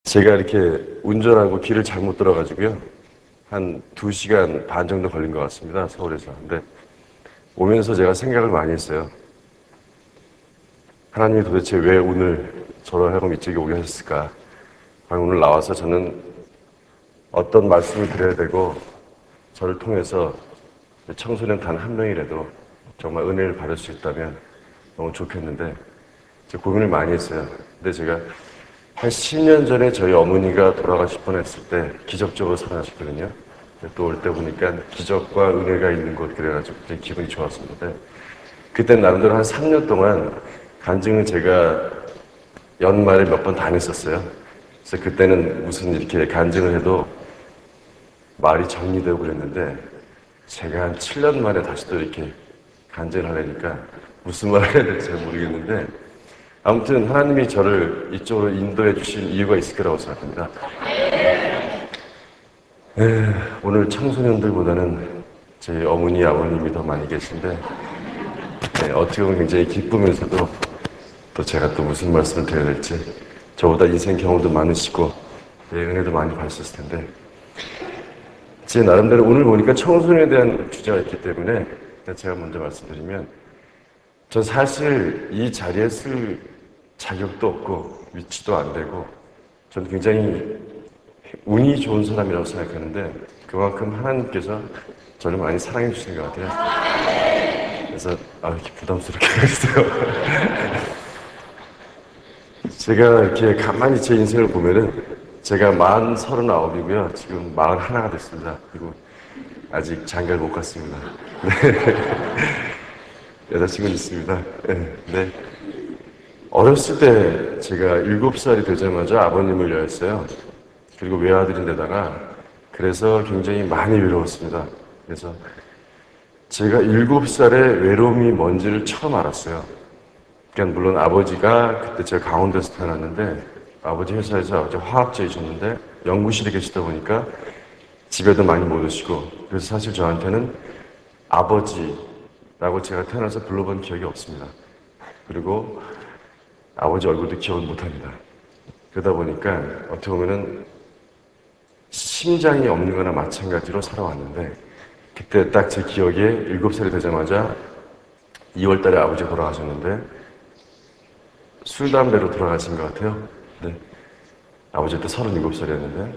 제가 이렇게 운전하고 길을 잘못 들어가지고요. 한 2시간 반 정도 걸린 것 같습니다. 서울에서. 근데 오면서 제가 생각을 많이 했어요. 하나님이 도대체 왜 오늘 저를 하여금 이쪽에 오게 하셨을까? 오늘 나와서 저는 어떤 말씀을 드려야 되고 저를 통해서 청소년 단 한 명이라도 정말 은혜를 받을 수 있다면 너무 좋겠는데 제가 고민을 많이 했어요. 근데 제가 한 10년 전에 저희 어머니가 돌아가실 뻔했을 때 기적적으로 살아나셨거든요. 또 올 때 보니까 기적과 은혜가 있는 곳 그래가지고 되게 기분이 좋았었는데 그때 나름대로 한 3년 동안 간증을 제가 연말에 몇 번 다녔었어요. 그래서 그때는 무슨 이렇게 간증을 해도 말이 정리되고 그랬는데 제가 한 7년 만에 다시 또 이렇게 간증을 하려니까 무슨 말을 해야 될지 잘 모르겠는데 아무튼 하나님이 저를 이쪽으로 인도해 주신 이유가 있을 거라고 생각합니다. 오늘 청소년들보다는 제 어머니, 아버님이 더 많이 계신데 어떻게 보면 굉장히 기쁘면서도 또 제가 또 무슨 말씀을 드려야 될지 저보다 인생 경험도 많으시고 은혜도 많이 받으셨을 텐데 제 나름대로 오늘 보니까 청소년에 대한 주제가 있기 때문에 제가 먼저 말씀드리면 전 사실 이 자리에 쓸 자격도 없고 위치도 안 되고 저는 굉장히 운이 좋은 사람이라고 생각하는데 그만큼 하나님께서 저를 많이 사랑해 주시는 것 같아요. 그래서 이렇게 부담스럽게 했어요. 제가 이렇게 가만히 제 인생을 보면은 제가 39이고요. 지금 41가 됐습니다. 그리고 아직 장가를 못 갔습니다. 네. 여자친구는 있습니다. 네. 어렸을 때 제가 7살이 되자마자 아버님을 잃었어요. 그리고 외아들인데다가 그래서 굉장히 많이 외로웠습니다. 그래서 제가 7살에 외로움이 뭔지를 처음 알았어요. 그러니까 물론 아버지가 그때 제가 강원도에서 태어났는데 아버지 회사에서 아버지 화학제이셨는데 연구실에 계시다 보니까 집에도 많이 못 오시고 그래서 사실 저한테는 아버지라고 제가 태어나서 불러본 기억이 없습니다. 그리고 아버지 얼굴도 기억을 못합니다. 그러다 보니까 어떻게 보면은 심장이 없는 거나 마찬가지로 살아왔는데 그때 딱 제 기억에 7살이 되자마자 2월 달에 아버지가 돌아가셨는데 술, 담배로 돌아가신 것 같아요. 네. 아버지 그때 37살이었는데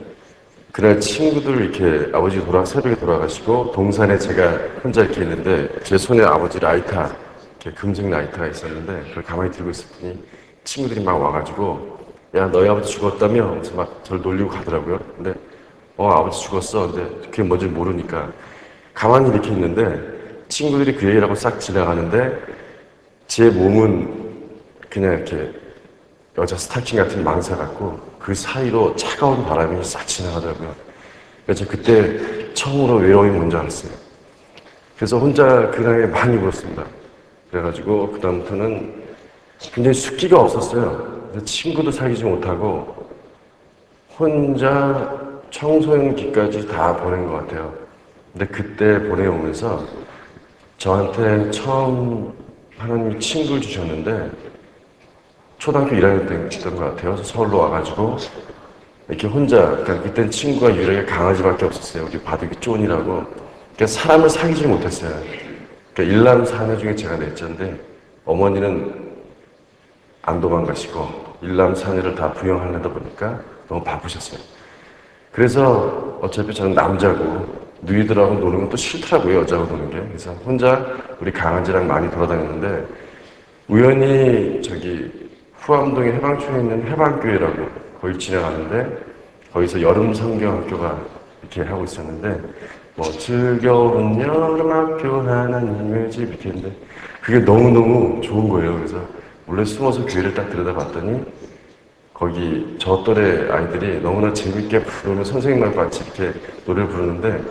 그날 친구들 이렇게 아버지 새벽에 돌아가시고 동산에 제가 혼자 이렇게 있는데 제 손에 아버지 라이터 이렇게 금색 라이터가 있었는데 그걸 가만히 들고 있었더니 친구들이 막 와가지고 야 너희 아버지 죽었다며? 하면서 막 저를 놀리고 가더라고요. 근데 아버지 죽었어. 근데 그게 뭔지 모르니까 가만히 이렇게 있는데 친구들이 그 얘기를 하고 싹 지나가는데 제 몸은 그냥 이렇게 여자 스타킹 같은 망사 같고 그 사이로 차가운 바람이 싹 지나가더라고요. 그래서 그때 처음으로 외로움이 뭔지 알았어요. 그래서 혼자 그날에 많이 울었습니다. 그래가지고 그다음부터는 굉장히 숫기가 없었어요. 그래서 친구도 사귀지 못하고 혼자 청소년기까지 다 보낸 것 같아요. 근데 그때 보내오면서 저한테 처음 하나님이 친구를 주셨는데 초등학교 1학년 때였던 것 같아요. 서울로 와가지고 이렇게 혼자, 그러니까 그때는 친구가 유일하게 강아지밖에 없었어요. 우리 바둑이 쫀이라고. 그러니까 사람을 사귀지 못했어요. 그러니까 일남 사녀 중에 제가 넷째인데 어머니는 안 도망가시고 일남 사녀를 다 부양하려다 보니까 너무 바쁘셨어요. 그래서 어차피 저는 남자고 누이들하고 노는 건 또 싫더라고요. 여자하고 노는 게. 그래서 혼자 우리 강아지랑 많이 돌아다녔는데 우연히 후암동에 해방촌에 있는 해방교회라고 거기 지나가는데 거기서 여름 성경학교가 이렇게 하고 있었는데 즐거운 여름학교 하나님의 집 이렇게 했는데 그게 너무너무 좋은 거예요. 그래서 원래 숨어서 교회를 딱 들여다봤더니 거기 저 또래 아이들이 너무나 재밌게 부르면 선생님과 같이 이렇게 노래를 부르는데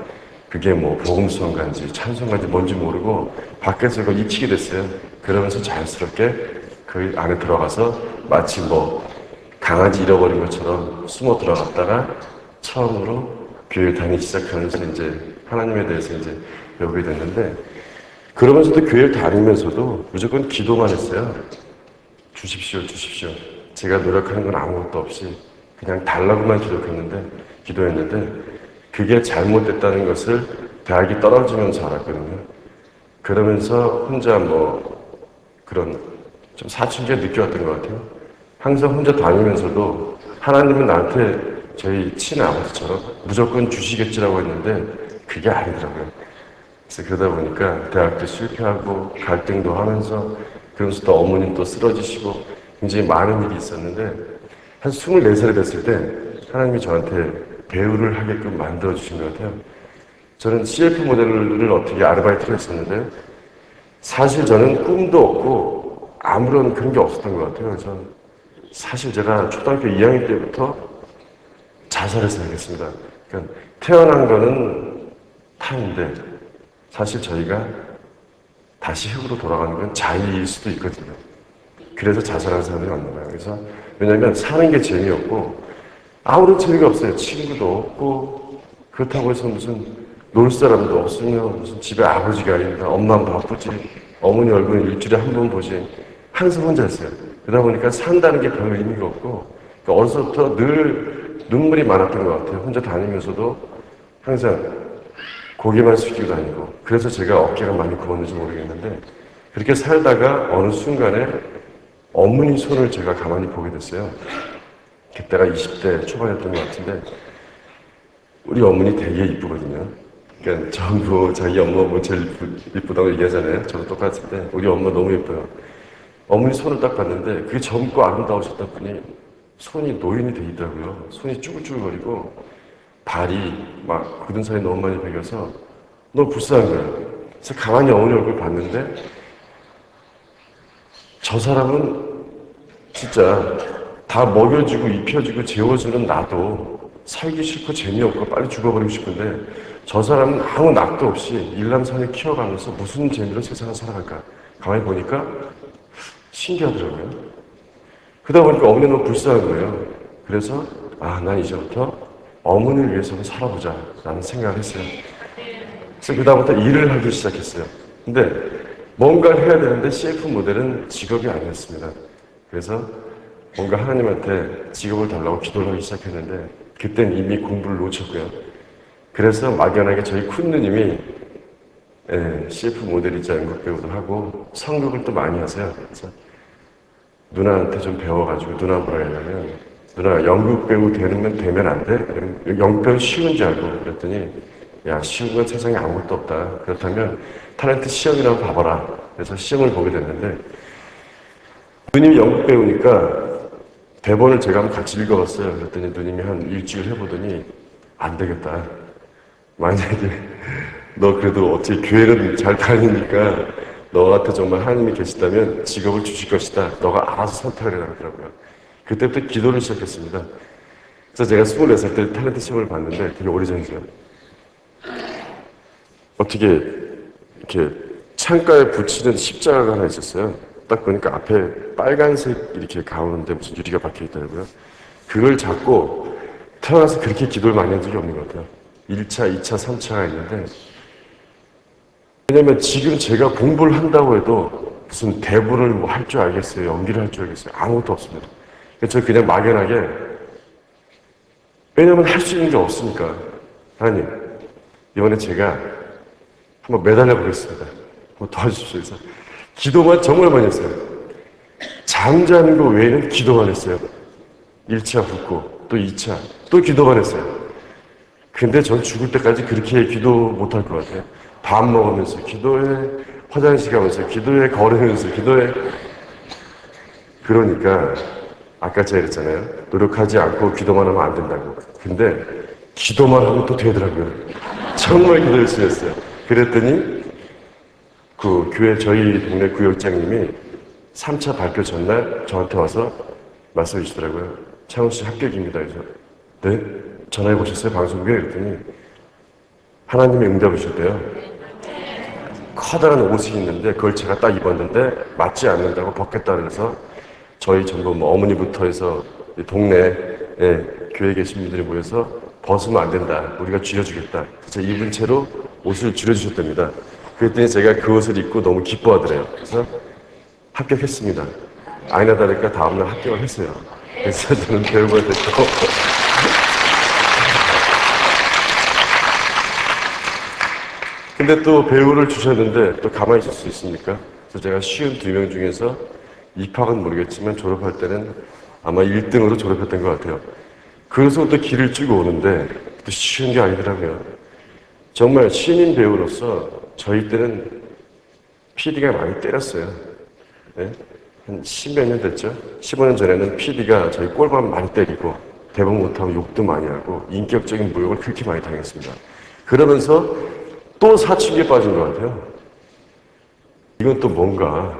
그게 복음성가인지 찬송가인지 뭔지 모르고 밖에서 이거 잊히게 됐어요. 그러면서 자연스럽게 그 안에 들어가서 마치 강아지 잃어버린 것처럼 숨어 들어갔다가 처음으로 교회를 다니기 시작하면서 이제 하나님에 대해서 이제 배우게 됐는데 그러면서도 교회를 다니면서도 무조건 기도만 했어요. 주십시오, 주십시오. 제가 노력하는 건 아무것도 없이 그냥 달라고만 기도했는데 그게 잘못됐다는 것을 대학이 떨어지면서 알았거든요. 그러면서 혼자 그런 좀 사춘기에 느껴왔던 것 같아요. 항상 혼자 다니면서도 하나님은 나한테 저희 친아버지처럼 무조건 주시겠지라고 했는데 그게 아니더라고요. 그래서 그러다 보니까 대학도 실패하고 갈등도 하면서 그러면서 또 어머님 또 쓰러지시고 굉장히 많은 일이 있었는데 한 24살이 됐을 때 하나님이 저한테 배우를 하게끔 만들어주신 것 같아요. 저는 CF 모델을 어떻게 아르바이트를 했었는데 사실 저는 꿈도 없고 아무런 그런 게 없었던 것 같아요. 그래서 사실 제가 초등학교 2학년 때부터 자살을 생각했습니다. 그러니까 태어난 거는 타인데 사실 저희가 다시 흙으로 돌아가는 건 자의일 수도 있거든요. 그래서 자살하는 사람들이 많나 봐요. 그래서 왜냐하면 사는 게 재미없고 아무런 재미가 없어요. 친구도 없고 그렇다고 해서 무슨 놀 사람도 없으면 무슨 집에 아버지가 아닌다. 엄마는 바쁘지. 어머니 얼굴은 일주일에 한 번 보지. 항상 혼자였어요. 그러다 보니까 산다는 게 별로 의미가 없고 그러니까 어려서부터 늘 눈물이 많았던 것 같아요. 혼자 다니면서도 항상 고개만 숙이고 다니고 그래서 제가 어깨가 많이 굽었는지 모르겠는데 그렇게 살다가 어느 순간에 어머니 손을 제가 가만히 보게 됐어요. 그때가 20대 초반이었던 것 같은데 우리 어머니 되게 이쁘거든요. 그러니까 전부 자기 엄마 뭐 제일 이쁘다고 얘기하잖아요. 저도 똑같은데 우리 엄마 너무 예뻐요. 어머니 손을 딱 봤는데 그게 젊고 아름다우셨던 분이 손이 노인이 돼 있더라고요. 손이 쭈글쭈글거리고 발이 막 굳은 살이 너무 많이 배겨서 너무 불쌍한 거예요. 그래서 가만히 어머니 얼굴 봤는데 저 사람은 진짜 다 먹여주고 입혀주고 재워주는 나도 살기 싫고 재미없고 빨리 죽어버리고 싶은데 저 사람은 아무 낙도 없이 일남산을 키워가면서 무슨 재미로 세상을 살아갈까 가만히 보니까 신기하더라고요. 그러다 보니까 어머니는 너무 불쌍한 거예요. 그래서 난 이제부터 어머니를 위해서는 살아보자 라는 생각을 했어요. 그래서 그다음부터 일을 하기 시작했어요. 근데 뭔가를 해야 되는데 CF 모델은 직업이 아니었습니다. 그래서 뭔가 하나님한테 직업을 달라고 기도를 하기 시작했는데 그땐 이미 공부를 놓쳤고요. 그래서 막연하게 저희 큰 누님이 CF 모델이자 연극 배우도 하고 성극을 또 많이 하세요. 그래서 누나한테 좀 배워가지고 누나 뭐라 하냐면 누나 연극 배우 되면 안 돼? 연극 배우 쉬운 줄 알고 그랬더니 야 쉬운 건 세상에 아무것도 없다. 그렇다면 탤런트 시험이나 한번 봐봐라. 그래서 시험을 보게 됐는데 누님이 연극 배우니까 대본을 제가 한번 같이 읽어봤어요. 그랬더니 누님이 한 일주일 해보더니 안 되겠다. 만약에 너 그래도 어떻게 교회는 잘 다니니까 너한테 정말 하나님이 계시다면 직업을 주실 것이다. 너가 알아서 선택을 해라 그러더라고요. 그때부터 기도를 시작했습니다. 그래서 제가 24살 때 탤런트 시험을 봤는데 되게 오래전이죠. 어떻게 이렇게 창가에 붙이는 십자가가 하나 있었어요. 딱 보니까 앞에 빨간색 이렇게 가운데 무슨 유리가 박혀 있더라고요. 그걸 잡고 태어나서 그렇게 기도를 많이 한 적이 없는 것 같아요. 1차, 2차, 3차가 있는데 왜냐면 지금 제가 공부를 한다고 해도 무슨 대본을 뭐 할 줄 알겠어요. 연기를 할 줄 알겠어요. 아무것도 없습니다. 그래서 그냥 막연하게 왜냐면 할 수 있는 게 없으니까 하나님 이번에 제가 한번 매달려 보겠습니다. 한번 도와주십시오. 그래서 기도만 정말 많이 했어요. 잠자는 거 외에는 기도만 했어요. 1차 붙고 또 2차 또 기도만 했어요. 근데 전 죽을 때까지 그렇게 기도 못할 것 같아요. 밥 먹으면서 기도해, 화장실 가면서 기도해, 걸으면서 기도해. 그러니까 아까 제가 그랬잖아요. 노력하지 않고 기도만 하면 안 된다고. 근데 기도만 하면 또 되더라고요. 정말 기도 열심히 했어요. 그랬더니 그 교회 저희 동네 구역장님이 3차 발표 전날 저한테 와서 말씀해 주시더라고요. 창훈 씨 합격입니다. 그래서 네? 전화해 보셨어요? 방송국에? 그랬더니 하나님이 응답을 주셨대요. 커다란 옷이 있는데 그걸 제가 딱 입었는데 맞지 않는다고 벗겠다 그래서 저희 전부 뭐 어머니부터 해서 동네에 교회에 계신 분들이 모여서 벗으면 안 된다. 우리가 줄여주겠다. 그래서 입은 채로 옷을 줄여주셨답니다. 그랬더니 제가 그 옷을 입고 너무 기뻐하더래요. 그래서 합격했습니다. 아니나 다를까 다음날 합격을 했어요. 그래서 저는 배우가 됐고. 근데 또 배우를 주셨는데 또 가만히 있을 수 있습니까? 그래서 제가 52명 중에서 입학은 모르겠지만 졸업할 때는 아마 1등으로 졸업했던 것 같아요. 그래서 또 길을 쭉 오는데 또 쉬운 게 아니더라고요. 정말 신인 배우로서 저희 때는 PD가 많이 때렸어요. 네? 한 10몇 년 됐죠? 15년 전에는 PD가 저희 꼴만 많이 때리고 대본 못하고 욕도 많이 하고 인격적인 모욕을 그렇게 많이 당했습니다. 그러면서 또 사춘기에 빠진 것 같아요. 이건 또 뭔가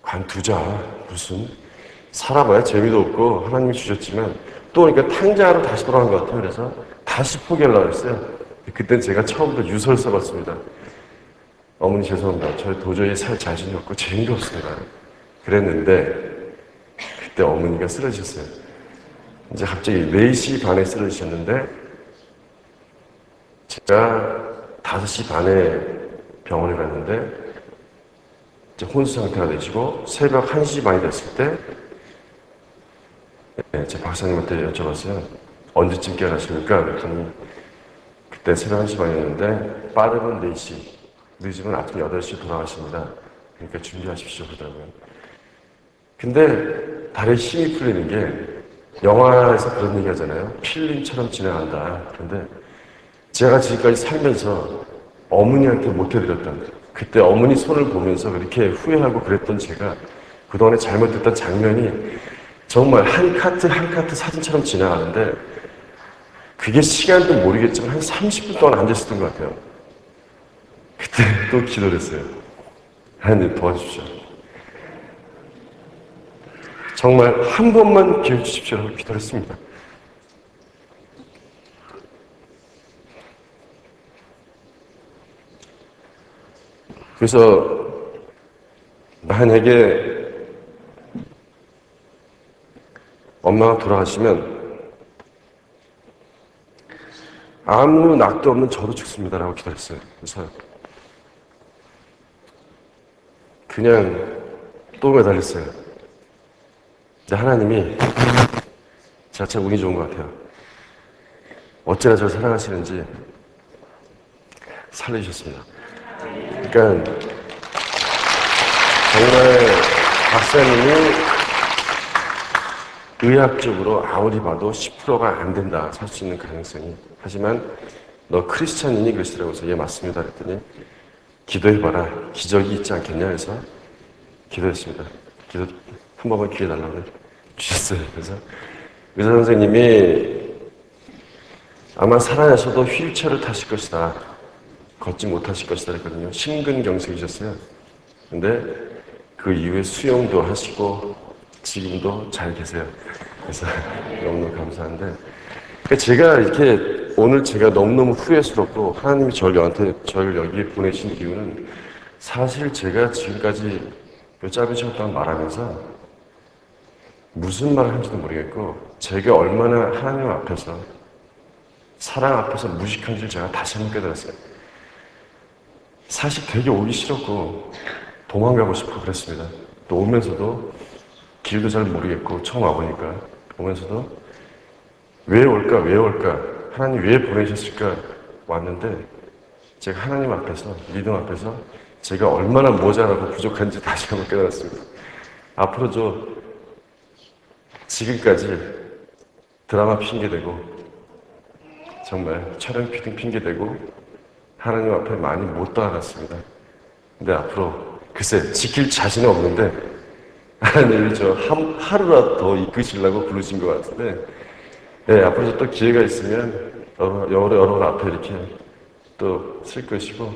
관두자 무슨 살아봐야 재미도 없고 하나님이 주셨지만 또 그러니까 탕자로 다시 돌아간 것 같아요. 그래서 다시 포기하려고 했어요. 그땐 제가 처음부터 유서를 써봤습니다. 어머니 죄송합니다. 저 도저히 살 자신이 없고 재미도 없습니다. 그랬는데 그때 어머니가 쓰러지셨어요. 이제 갑자기 4시 반에 쓰러지셨는데 제가 5시 반에 병원에 갔는데 이제 혼수 상태가 되시고 새벽 1시 반이 됐을 때 제 박사님한테 여쭤봤어요. 언제쯤 깨어나십니까? 그랬더니 그때 새벽 1시 반이었는데 빠르면 4시, 늦으면 아침 8시에 돌아가십니다. 그러니까 준비하십시오 그러더라고요. 근데 다리에 힘이 풀리는 게 영화에서 그런 얘기 하잖아요. 필름처럼 진행한다. 그런데 제가 지금까지 살면서 어머니한테 못해드렸던 그때 어머니 손을 보면서 그렇게 후회하고 그랬던 제가 그동안에 잘못했던 장면이 정말 한 카트 한 카트 사진처럼 지나가는데 그게 시간도 모르겠지만 한 30분 동안 앉아있었던 것 같아요. 그때 또 기도를 했어요. 하나님 도와주십시오. 정말 한 번만 기회 주십시오라고 기도를 했습니다. 그래서 만약에 엄마가 돌아가시면 아무 낙도 없는 저도 죽습니다라고 기도했어요. 그래서 그냥 또 매달렸어요. 근데 하나님이 제가 참 운이 좋은 것 같아요. 어찌나 저를 사랑하시는지 살려주셨습니다. 그러니까 정말 박사님이 의학적으로 아무리 봐도 10%가 안 된다 살 수 있는 가능성이. 하지만 너 크리스찬이니? 그러시더라고요. 그래서 예 맞습니다 그랬더니 기도해봐라 기적이 있지 않겠냐 해서 기도했습니다. 기도 한 번만 기회 달라고 주셨어요. 그래서 의사 선생님이 아마 살아나셔도 휠체어를 타실 것이다. 걷지 못하실 것이다 했거든요. 심근경색이셨어요. 근데 그 이후에 수영도 하시고 지금도 잘 계세요. 그래서 너무너무 감사한데 그러니까 제가 이렇게 오늘 제가 너무너무 후회스럽고 하나님이 저를 여기에 보내신 이유는 사실 제가 지금까지 요 짧은 시간 동안 말하면서 무슨 말을 하는지도 모르겠고 제가 얼마나 하나님 앞에서 사랑 앞에서 무식한지를 제가 다시 한번 깨달았어요. 사실 되게 오기 싫었고 도망가고 싶고 그랬습니다. 또 오면서도 길도 잘 모르겠고 처음 와보니까 오면서도 왜 올까 하나님 왜 보내셨을까 왔는데 제가 하나님 앞에서 믿음 앞에서 제가 얼마나 모자라고 부족한지 다시 한번 깨달았습니다. 앞으로 지금까지 드라마 핑계대고 정말 촬영 피딩 핑계대고 하나님 앞에 많이 못 따라갔습니다. 근데 앞으로 글쎄 지킬 자신은 없는데 하나님이 저 하루라도 더 이끄시려고 부르신 것 같은데 네, 앞으로 또 기회가 있으면 여러 앞에 이렇게 또 쓸 것이고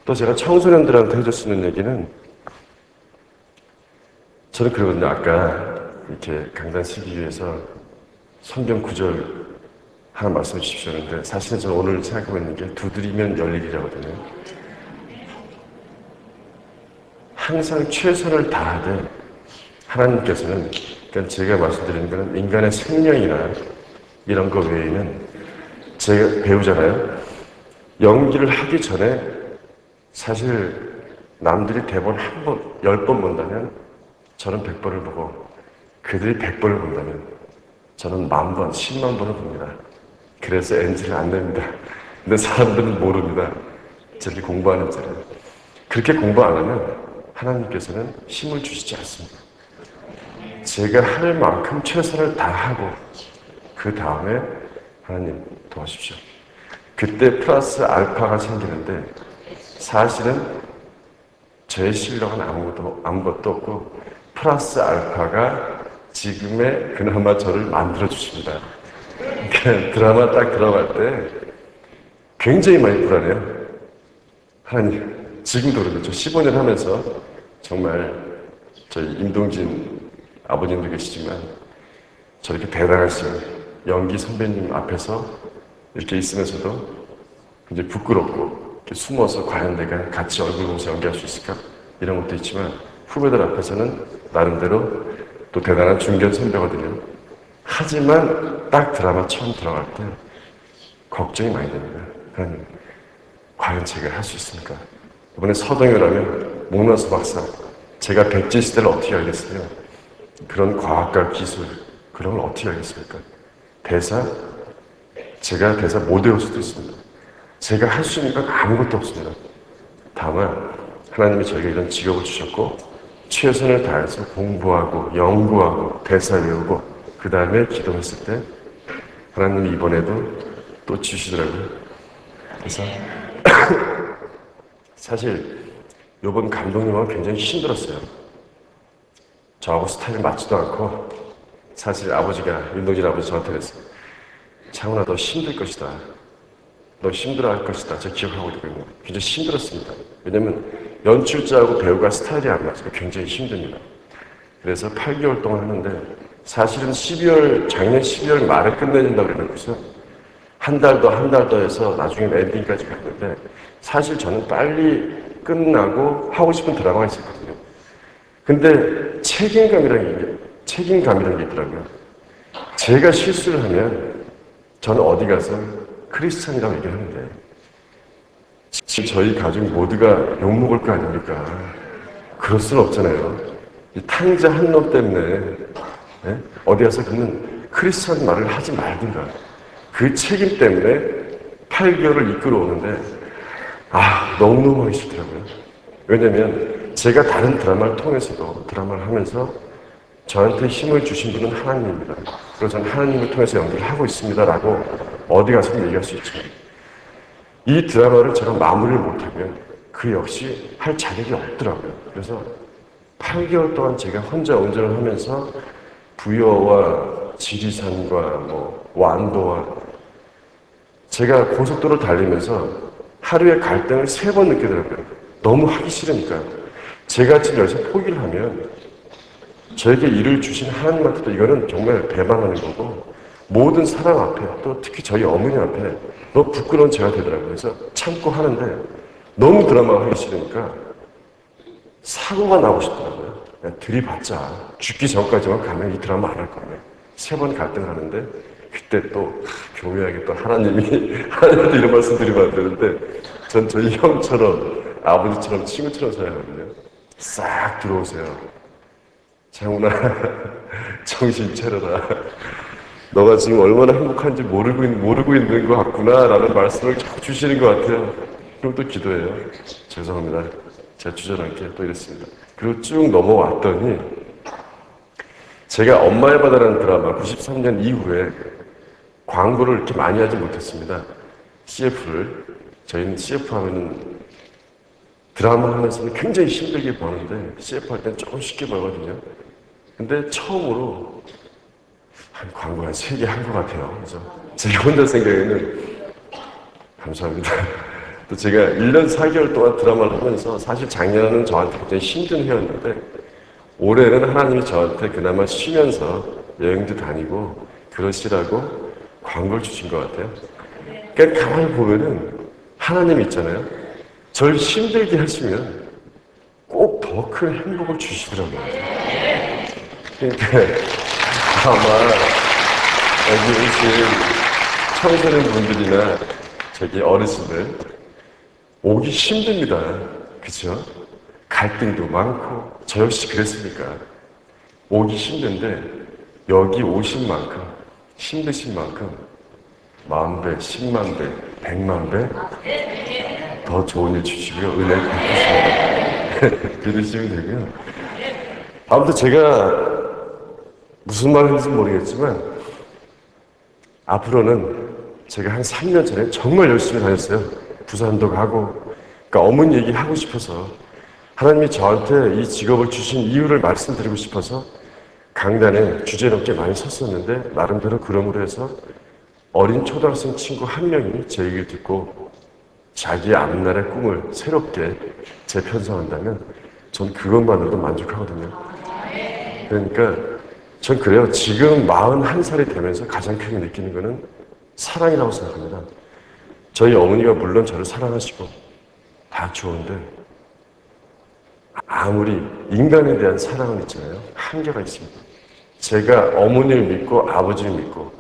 또 제가 청소년들한테 해줄 수 있는 얘기는 저는 그러거든요. 아까 이렇게 강단 쓰기 위해서 성경 구절 하나 말씀해 주십시오 했는데 사실은 저는 오늘 생각하고 있는 게 두드리면 열리리라거든요. 항상 최선을 다하되 하나님께서는 그러니까 제가 말씀드리는 거는 인간의 생명이나 이런 거 외에는 제가 배우잖아요. 연기를 하기 전에 사실 남들이 대본 한 번, 10번 본다면 저는 100번을 보고 그들이 100번을 본다면 저는 10,000번, 10만 번을 봅니다. 그래서 NG를 안 냅니다. 근데 사람들은 모릅니다. 저렇게 공부하는 자를. 그렇게 공부 안 하면 하나님께서는 힘을 주시지 않습니다. 제가 할 만큼 최선을 다하고 그 다음에 하나님 도와주십시오. 그때 플러스 알파가 생기는데 사실은 제 실력은 아무것도 없고 플러스 알파가 지금의 그나마 저를 만들어주십니다. 그러니까 드라마 딱 들어갈 때 굉장히 많이 불안해요. 하나님, 지금도 그렇죠. 15년 하면서 정말 저희 임동진 아버님도 계시지만 저렇게 대단하신 연기 선배님 앞에서 이렇게 있으면서도 굉장히 부끄럽고 이렇게 숨어서 과연 내가 같이 얼굴 보면서 연기할 수 있을까? 이런 것도 있지만 후배들 앞에서는 나름대로 또 대단한 중견 선배거든요. 하지만 딱 드라마 처음 들어갈 때 걱정이 많이 됩니다. 하나님, 과연 제가 할 수 있습니까? 이번에 서동요라면 목나수 박사, 제가 백제 시대를 어떻게 알겠어요? 그런 과학과 기술, 그런 걸 어떻게 알겠습니까? 제가 대사 못 외울 수도 있습니다. 제가 할 수 있는 건 아무것도 없습니다. 다만 하나님이 저에게 이런 직업을 주셨고 최선을 다해서 공부하고 연구하고 대사 외우고 그 다음에 기도했을 때 하나님이 이번에도 또 주시더라고요. 그래서 사실 이번 감독님은 굉장히 힘들었어요. 저하고 스타일이 맞지도 않고 사실 윤동진 아버지 저한테 그랬어요. 창훈아, 너 힘들 것이다. 너 힘들어할 것이다. 제가 기억하고 있거든요. 굉장히 힘들었습니다. 왜냐면 연출자하고 배우가 스타일이 안 맞아서 굉장히 힘듭니다. 그래서 8개월 동안 하는데 사실은 작년 12월 말에 끝내야 된다고 그래놓고서 한 달 더 해서 나중에 엔딩까지 갔는데 사실 저는 빨리 끝나고 하고 싶은 드라마가 있었거든요. 근데 책임감이라는 게 있더라고요. 제가 실수를 하면 저는 어디 가서 크리스찬이라고 얘기를 하는데 지금 저희 가족 모두가 욕먹을 거 아닙니까? 그럴 수는 없잖아요. 이 탕자 한 놈 때문에 어디 가서 그러면 크리스찬 말을 하지 말든가. 그 책임 때문에 8개월을 이끌어오는데 너무너무 하기 싫더라고요. 왜냐면 제가 다른 드라마를 통해서도 드라마를 하면서 저한테 힘을 주신 분은 하나님입니다. 그리고 저는 하나님을 통해서 연기를 하고 있습니다 라고 어디 가서도 얘기할 수 있지만 이 드라마를 제가 마무리를 못하면 그 역시 할 자격이 없더라고요. 그래서 8개월 동안 제가 혼자 운전을 하면서 부여와 지리산과 완도와 제가 고속도로를 달리면서 하루에 갈등을 3번 느끼더라고요. 너무 하기 싫으니까. 제가 지금 여기서 포기를 하면 저에게 일을 주신 하나님한테도 이거는 정말 배반하는 거고 모든 사람 앞에 또 특히 저희 어머니 앞에 너무 부끄러운 제가 되더라고요. 그래서 참고 하는데 너무 드라마가 하기 싫으니까 사고가 나고 싶더라고요. 그냥 들이받자. 죽기 전까지만 가면 이 드라마 안 할 거예요. 3번 갈등하는데 그때 또 교묘하게 또 하나님한테 이런 말씀 드리면 안 되는데 전 저희 형처럼 아버지처럼 친구처럼 생각하거든요. 싹 들어오세요. 창훈아, 정신 차려라. 너가 지금 얼마나 행복한지 모르고 있는 것 같구나 라는 말씀을 자꾸 주시는 것 같아요. 그럼 또 기도해요. 죄송합니다. 제가 주저넘게 또 이랬습니다. 그리고 쭉 넘어왔더니 제가 엄마의 바다라는 드라마 93년 이후에 광고를 이렇게 많이 하지 못했습니다. CF를. 저희는 CF 하면은 드라마 하면서는 굉장히 힘들게 버는데 CF 할 때는 조금 쉽게 벌거든요. 근데 처음으로 광고 한 3개 한 것 같아요. 그래서 제가 혼자 생각에는 감사합니다. 또 제가 1년 4개월 동안 드라마를 하면서 사실 작년은 저한테 굉장히 힘든 해였는데 올해는 하나님이 저한테 그나마 쉬면서 여행도 다니고 그러시라고 광고를 주신 것 같아요. 그러니까 가만히 보면은 하나님 있잖아요. 절 힘들게 하시면 꼭 더 큰 행복을 주시더라고요. 그러니까 아마 여기 오신 청소년 분들이나 저기 어르신들 오기 힘듭니다. 그렇죠? 갈등도 많고 저 역시 그랬으니까. 오기 힘든데 여기 오신 만큼 힘드신 만큼 10,000배, 10만 배, 100만 배 더 좋은 일 주시고요. 은혜 갚으십니다. 믿으시면 되고요. 아무튼 제가 무슨 말을 했는지 모르겠지만 앞으로는 제가 한 3년 전에 정말 열심히 다녔어요. 부산도 가고 그러니까 어머니 얘기 하고 싶어서 하나님이 저한테 이 직업을 주신 이유를 말씀드리고 싶어서 강단에 주제넘게 많이 섰었는데 나름대로 그럼으로 해서 어린 초등학생 친구 한 명이 제 얘기를 듣고 자기의 앞날의 꿈을 새롭게 재편성한다면 전 그것만으로도 만족하거든요. 그러니까 전 그래요. 지금 41살이 되면서 가장 크게 느끼는 거는 사랑이라고 생각합니다. 저희 어머니가 물론 저를 사랑하시고 다 좋은데 아무리 인간에 대한 사랑은 있잖아요. 한계가 있습니다. 제가 어머니를 믿고 아버지를 믿고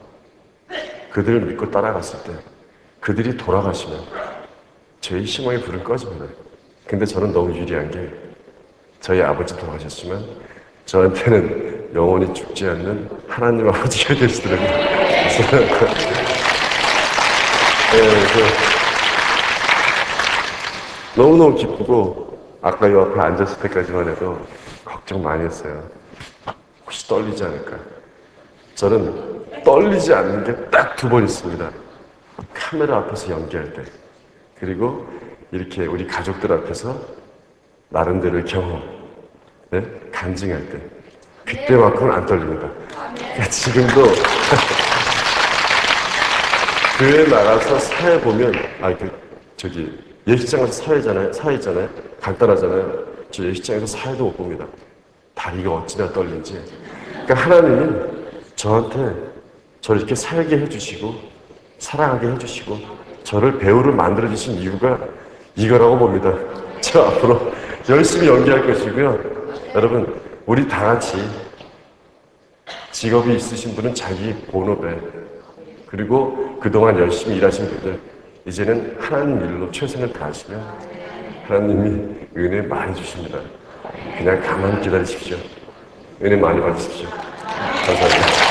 그들을 믿고 따라갔을 때 그들이 돌아가시면 저희 희망의 불은 꺼집니다. 근데 저는 너무 유리한 게 저희 아버지 돌아가셨지만 저한테는 영원히 죽지 않는 하나님 아버지가 되시더라고요. 그래서 너무너무 기쁘고 아까 이 앞에 앉았을 때까지만 해도 걱정 많이 했어요. 혹시 떨리지 않을까? 저는 떨리지 않는 게 딱 2번 있습니다. 카메라 앞에서 연기할 때 그리고 이렇게 우리 가족들 앞에서 나름대로의 경험, 네? 간증할 때 그때만큼은 안 떨립니다. 지금도 교회 나가서 사회 보면 예식장 가서 사회 있잖아요. 간단하잖아요. 저 예식장에서 사회도 못 봅니다. 다리가 어찌나 떨린지. 그러니까 하나님이 저한테 저를 이렇게 살게 해주시고 사랑하게 해주시고 저를 배우를 만들어주신 이유가 이거라고 봅니다. 저 앞으로 열심히 연기할 것이고요. 여러분 우리 다 같이 직업이 있으신 분은 자기 본업에 그리고 그동안 열심히 일하신 분들 이제는 하나님 일로 최선을 다하시면 하나님이 은혜 많이 주십니다. 그냥 가만히 기다리십시오. 은혜 많이 받으십시오. 감사합니다.